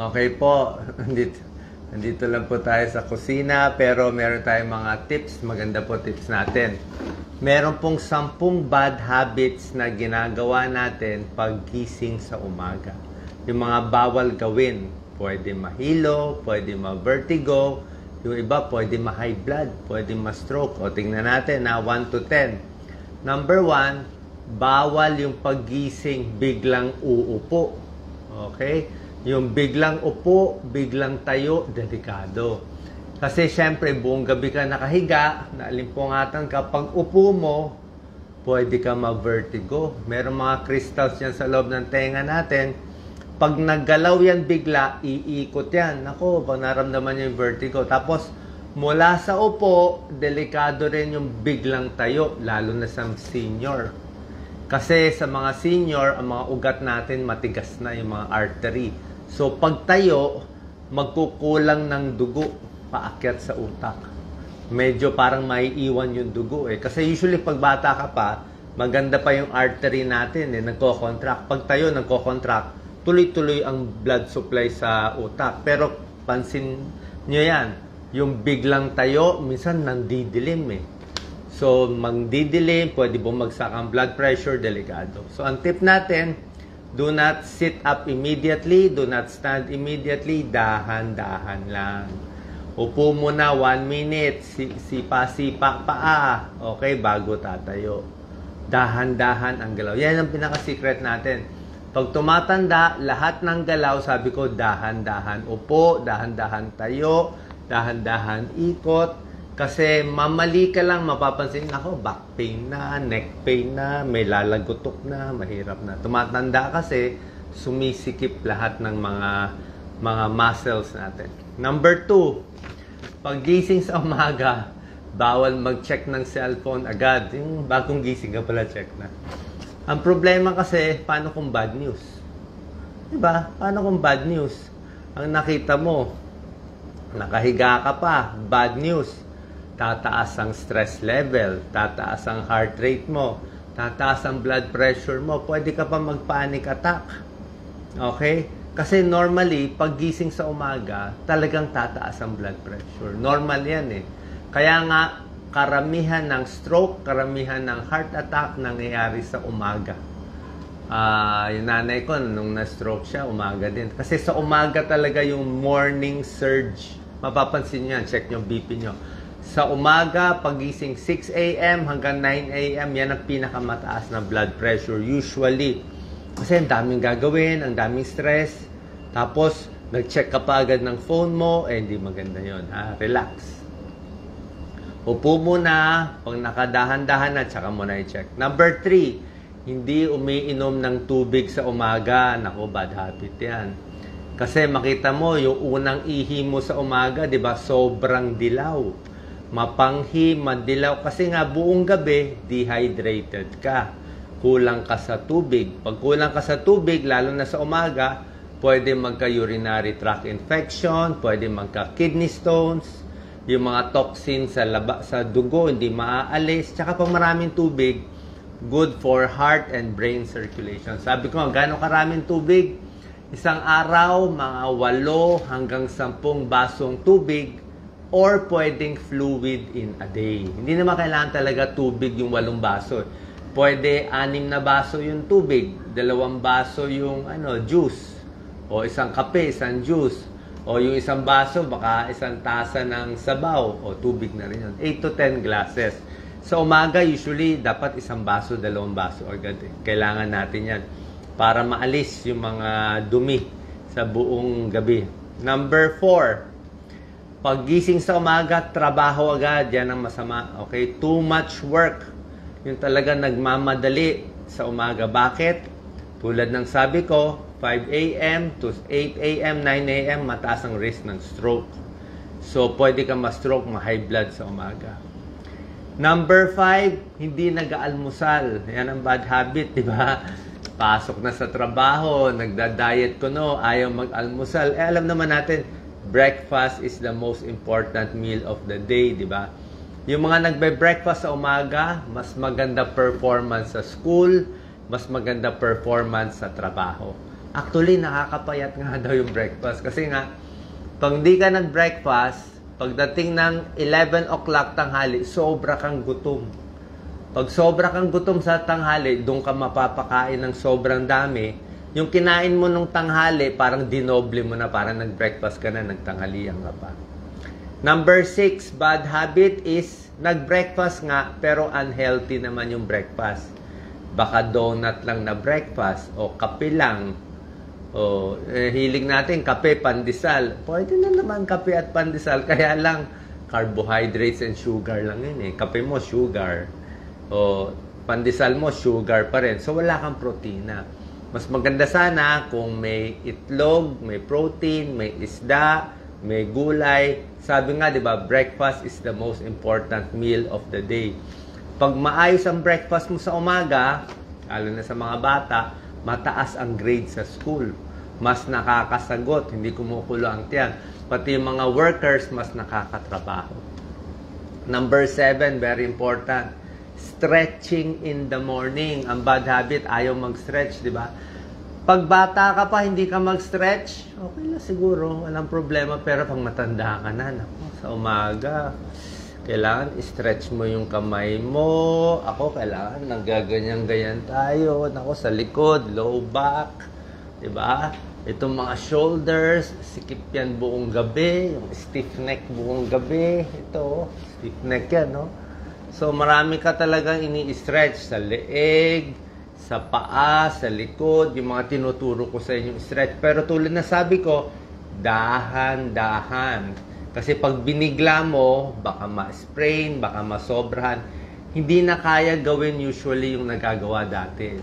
Okay po, nandito lang po tayo sa kusina pero meron tayong mga tips, maganda po tips natin. Meron pong 10 bad habits na ginagawa natin pag gising sa umaga. Yung mga bawal gawin, pwede mahilo, pwede ma-vertigo, yung iba pwede ma-high blood, pwede ma-stroke. O tingnan natin na 1 to 10. Number 1, bawal yung paggising biglang uupo. Okay? Yung biglang upo, biglang tayo, delikado. Kasi syempre, buong gabi ka nakahiga, naalimpungatan ka, pag upo mo, pwede ka ma-vertigo. Meron mga crystals yan sa loob ng tenga natin. Pag naggalaw yan bigla, iikot yan. Ako, pag naramdaman niya yung vertigo. Tapos, mula sa upo, delikado rin yung biglang tayo, lalo na sa senior. Kasi sa mga senior, ang mga ugat natin matigas na yung mga artery. So, pag tayo, magkukulang ng dugo paakyat sa utak. Medyo parang maiiwan yung dugo eh. Kasi usually pag bata ka pa, maganda pa yung artery natin eh, nagko-contract. Pag tayo nagko-contract, tuloy-tuloy ang blood supply sa utak. Pero pansin nyo yan, yung biglang tayo, minsan nandidilim eh. So, magdidilim, pwede bumagsak ang blood pressure, delikado. So, ang tip natin, do not sit up immediately, do not stand immediately, dahan-dahan lang. Upo muna 1 minute, sipa-sipa paa, okay, bago tatayo. Dahan-dahan ang galaw. Yan ang pinaka-secret natin. Pag tumatanda, lahat ng galaw, sabi ko, dahan-dahan upo, dahan-dahan tayo, dahan-dahan ikot. Kasi mamali ka lang, mapapansin ako, back pain na, neck pain na, may lalagutok na, mahirap na. Tumatanda kasi, sumisikip lahat ng mga muscles natin. Number 2, pag gising sa umaga, bawal mag-check ng cellphone agad. Yung bagong gising ka pala, check na. Ang problema kasi, paano kung bad news? Diba? Paano kung bad news? Ang nakita mo, nakahiga ka pa, bad news. Tataas ang stress level, tataas ang heart rate mo, tataas ang blood pressure mo, pwede ka pa mag-panic attack. Okay? Kasi normally, pag gising sa umaga, talagang tataas ang blood pressure. Normal yan eh. Kaya nga, karamihan ng stroke, karamihan ng heart attack nangyayari sa umaga. Yung nanay ko, nung na-stroke siya, umaga din. Kasi sa umaga talaga yung morning surge. Mapapansin nyo yan, check nyo BP nyo. Sa umaga, pagising 6 a.m. hanggang 9 a.m., yan ang pinakamataas na blood pressure. Usually, kasi ang daming gagawin, ang daming stress. Tapos, nag-check ka pa agad ng phone mo, hindi maganda yun. Relax. Upo muna, pag nakadahan-dahan na, tsaka mo na i-check. Number 3, hindi umiinom ng tubig sa umaga. Naku, bad habit yan. Kasi makita mo, yung unang ihi mo sa umaga, di ba, sobrang dilaw. Mapanghi, madilaw. Kasi nga, buong gabi, dehydrated ka. Kulang ka sa tubig. Pag kulang ka sa tubig, lalo na sa umaga, pwede magka-urinary tract infection, pwede magka-kidney stones, yung mga toxins sa dugo, hindi maaalis. Tsaka pag maraming tubig, good for heart and brain circulation. Sabi ko, gano'ng karaming tubig? Isang araw, mga 8 hanggang 10 basong tubig, or pwedeng fluid in a day. Hindi naman kailangan talaga tubig yung 8 baso. Pwede 6 na baso yung tubig, 2 baso yung juice, o isang kape, isang juice, o yung isang baso, baka isang tasa ng sabaw, o tubig na rin yun. 8 to 10 glasses. Sa umaga, usually, dapat 1 baso, 2 baso agad. Kailangan natin yan para maalis yung mga dumi sa buong gabi. Number 4, paggising sa umaga, trabaho agad. Yan ang masama. Okay? Too much work. Yung talaga nagmamadali sa umaga. Bakit? Tulad ng sabi ko, 5 a.m. to 8 a.m., 9 a.m., mataas ang risk ng stroke. So, pwede ka ma-stroke, ma-high blood sa umaga. Number 5, hindi nag-aalmusal. Yan ang bad habit, di ba? Pasok na sa trabaho, nagda-diet ko, ayaw mag-almusal. Alam naman natin, breakfast is the most important meal of the day, di ba? Yung mga nagbe-breakfast sa umaga, mas maganda performance sa school, mas maganda performance sa trabaho. Actually, nakakapayat nga daw yung breakfast. Kasi nga, pag hindi ka nag-breakfast, pagdating ng 11 o'clock tanghali, sobra kang gutom. Pag sobra kang gutom sa tanghali, doon ka mapapakain ng sobrang dami. Yung kinain mo nung tanghali, parang dinoble mo na, parang nag-breakfast ka na, nagtanghalian ka pa. Number 6, bad habit is nag-breakfast nga, pero unhealthy naman yung breakfast. Baka donut lang na breakfast, o kape lang, o hilig natin, kape, pandesal. Pwede na naman kape at pandesal, kaya lang, carbohydrates and sugar lang yun eh. Kape mo, sugar. O pandesal mo, sugar pa rin. So, wala kang protina. Mas maganda sana kung may itlog, may protein, may isda, may gulay. Sabi nga, di ba, breakfast is the most important meal of the day. Pag maayos ang breakfast mo sa umaga, lalo na sa mga bata, mataas ang grade sa school. Mas nakakasagot, hindi kumukulo ang tiyan. Pati yung mga workers, mas nakakatrabaho. Number 7, very important. Stretching in the morning. Ang bad habit, ayaw mag-stretch, di ba? Pag bata ka pa, hindi ka mag-stretch, okay lang siguro, walang problema. Pero pag matanda ka na, naku, sa umaga, kailangan i-stretch mo yung kamay mo. Ako, kailangan nagaganyan-ganyan tayo. Naku, sa likod, low back, di ba? Itong mga shoulders, sikip yan buong gabi. Yung stiff neck buong gabi. Ito, stiff neck yan, no? So, marami ka talagang ini-stretch sa leeg, sa paa, sa likod, yung mga tinuturo ko sa inyo stretch. Pero tulad na sabi ko, dahan-dahan. Kasi pag binigla mo, baka ma-sprain, baka masobrahan. Hindi na kaya gawin usually yung nagagawa dati.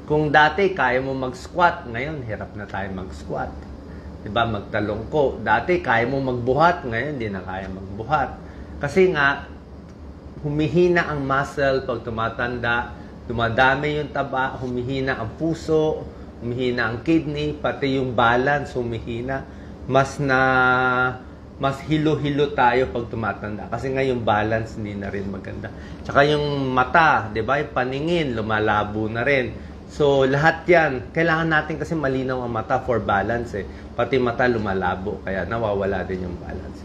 Kung dati kaya mo mag-squat, ngayon hirap na tayo mag-squat. Diba? Magtalongko. Dati kaya mo magbuhat, ngayon hindi na kaya magbuhat. Kasi nga, humihina ang muscle pag tumatanda, dumadami yung taba, humihina ang puso, humihina ang kidney, pati yung balance humihina. Mas hilo-hilo tayo pag tumatanda. Kasi nga yung balance hindi na rin maganda. Tsaka yung mata, di ba? Yung paningin, lumalabo na rin. So, lahat yan, kailangan natin kasi malinaw ang mata for balance eh. Pati mata lumalabo, kaya nawawala din yung balance.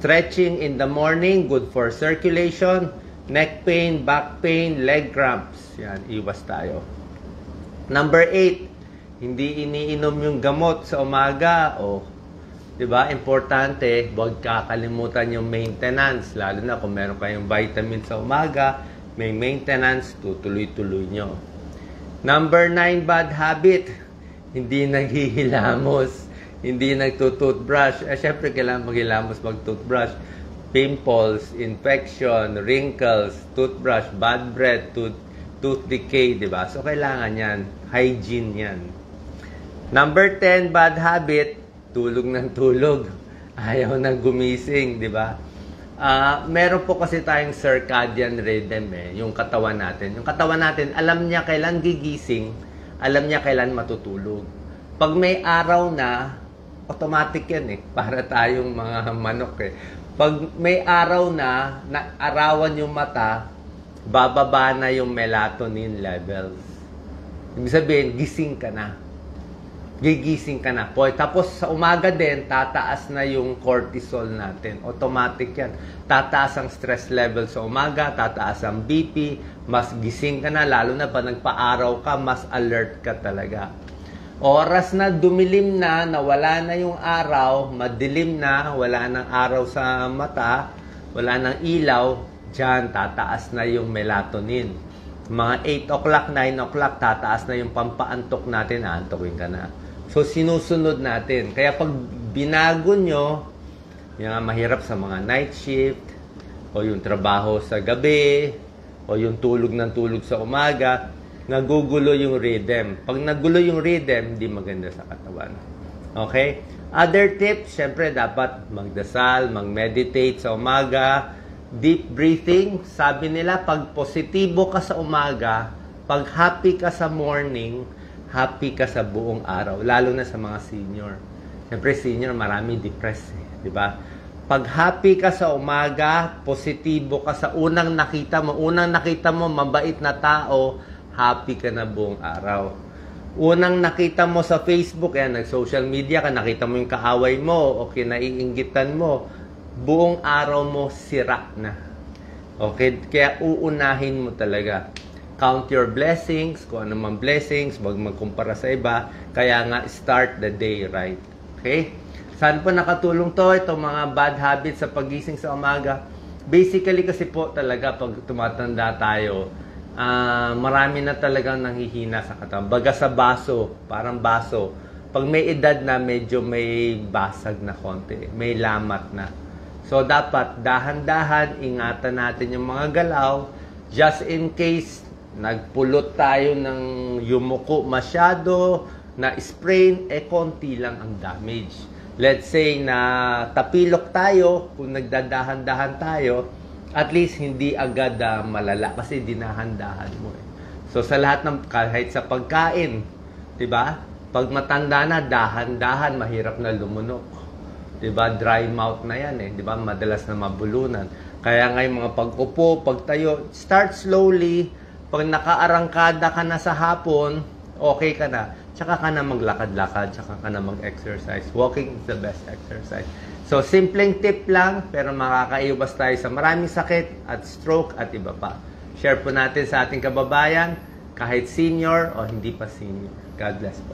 Stretching in the morning, good for circulation, neck pain, back pain, leg cramps. Yan, iwas tayo. Number 8, hindi iniinom yung gamot sa umaga. O, diba? Importante, huwag kakalimutan yung maintenance. Lalo na kung meron kayong vitamin sa umaga, may maintenance, tutuloy-tuloy nyo. Number 9, bad habit, hindi naghihilamos. Hindi nagtutoothbrush. Syempre, kailangan maghilamos mag-toothbrush. Pimples, infection, wrinkles, toothbrush, bad breath, tooth decay, di ba? So, kailangan yan. Hygiene yan. Number 10, bad habit, tulog ng tulog. Ayaw nang gumising, di ba? Meron po kasi tayong circadian rhythm yung katawan natin. Yung katawan natin, alam niya kailan gigising, alam niya kailan matutulog. Pag may araw na, automatic yan para tayong mga manok Pag may araw na, arawan yung mata, bababa na yung melatonin levels. Ibig sabihin, gising ka na. Gigising ka na. Tapos sa umaga din, tataas na yung cortisol natin. Automatic yan. Tataas ang stress level sa umaga, tataas ang BP, mas gising ka na, lalo na pa nagpa-araw ka, mas alert ka talaga. Oras na dumilim na, nawala na yung araw, madilim na, wala nang araw sa mata, wala nang ilaw, dyan tataas na yung melatonin. Mga 8 o'clock, 9 o'clock, tataas na yung pampaantok natin, aantokin ka na. So, sinusunod natin. Kaya pag binago nyo, yung mahirap sa mga night shift, o yung trabaho sa gabi, o yung tulog ng tulog sa umaga, nagugulo yung rhythm. Pag nagulo yung rhythm, hindi maganda sa katawan. Okay? Other tips, syempre dapat magdasal, mag-meditate sa umaga, deep breathing. Sabi nila, pag positibo ka sa umaga, pag happy ka sa morning, happy ka sa buong araw. Lalo na sa mga senior. Syempre, senior, marami depressed. Diba? Pag happy ka sa umaga, positibo ka sa unang nakita mo, mabait na tao, happy ka na buong araw. Unang nakita mo sa Facebook, nag-social media ka, nakita mo yung kaaway mo o kinaiinggitan mo, buong araw mo sira na. Okay? Kaya uunahin mo talaga. Count your blessings, kung ano man blessings, wag magkumpara sa iba. Kaya nga, start the day right. Okay? Saan po nakatulong to? Itong mga bad habits sa pagising sa umaga. Basically kasi po talaga, pag tumatanda tayo, marami na talagang nanghihina sa katawan. Baga sa baso, parang baso. Pag may edad na, medyo may basag na konti. May lamat na. So, dapat dahan-dahan, ingatan natin yung mga galaw. Just in case, nagpulot tayo ng yumuko masyado, na sprain, konti lang ang damage. Let's say na tapilok tayo, kung nagdadahan-dahan tayo, at least hindi agad malala kasi dinahan-dahan mo. So sa lahat ng, kahit sa pagkain, 'di ba? Pag matanda na, dahan-dahan, mahirap na lumunok. 'Di ba? Dry mouth na 'yan 'di ba? Madalas na mabulunan. Kaya ngayon mga pag-upo, pagtayo, start slowly. Pag nakaarangkada ka na sa hapon, okay ka na. Tsaka ka na maglakad-lakad, tsaka ka na mag-exercise. Walking is the best exercise. So, simpleng tip lang, pero makakaiwas tayo sa maraming sakit at stroke at iba pa. Share po natin sa ating kababayan, kahit senior o hindi pa senior. God bless po.